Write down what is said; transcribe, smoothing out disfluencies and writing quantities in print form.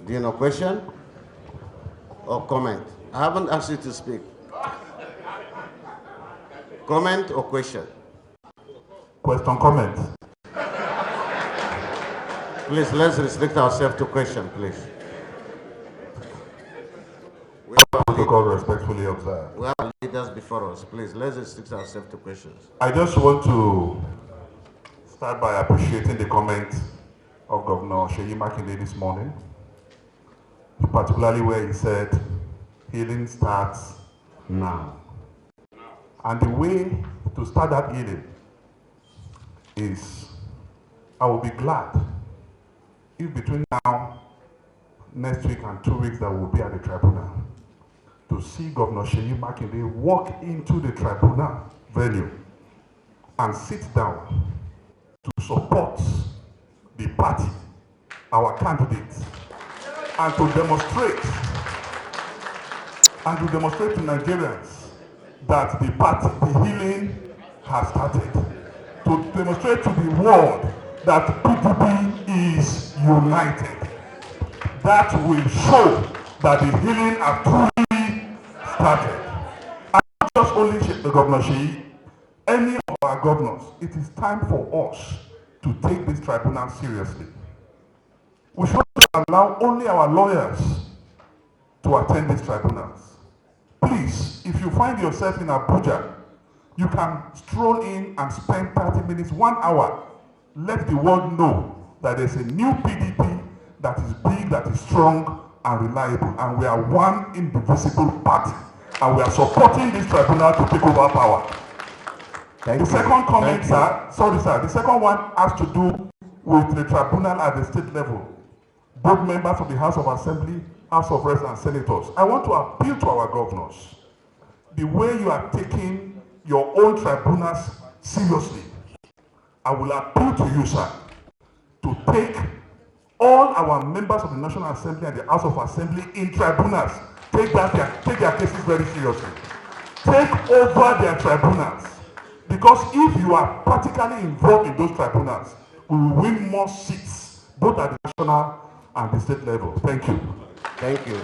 Dino, question or comment? I haven't asked you to speak. Comment or question? Question, comment. Please, let's restrict ourselves to question, please. Protocol respectfully observed. We have leaders before us. Please, let's restrict ourselves to questions. I just want to start by appreciating the comment of Governor Seyi Makinde this morning, particularly where he said, healing starts now. And the way to start that healing is, I will be glad if between now, next week and 2 weeks that we'll be at the tribunal, to see Governor Seyi Makinde walk into the tribunal venue and sit down to support the party, our candidates, and to demonstrate to Nigerians that the party, the healing has started. To demonstrate to the world that PDP is united. That will show that the healing has truly started. And not just only the Governor Seyi, any of our governors, it is time for us to take this tribunal seriously. We should allow only our lawyers to attend these tribunals. Please, if you find yourself in Abuja, you can stroll in and spend 30 minutes, 1 hour. Let the world know that there's a new PDP that is big, that is strong and reliable, and we are one indivisible party, and we are supporting this tribunal to take over power. The second comment, sir, sorry, sir, the second one has to do with the tribunal at the state level. Both members of the House of Assembly, House of Reps, and Senators. I want to appeal to our governors. The way you are taking your own tribunals seriously, I will appeal to you, sir, to take all our members of the National Assembly and the House of Assembly in tribunals. Take their cases very seriously. Take over their tribunals. Because if you are practically involved in those tribunals, we will win more seats, both at the national and the state level. Thank you. Thank you.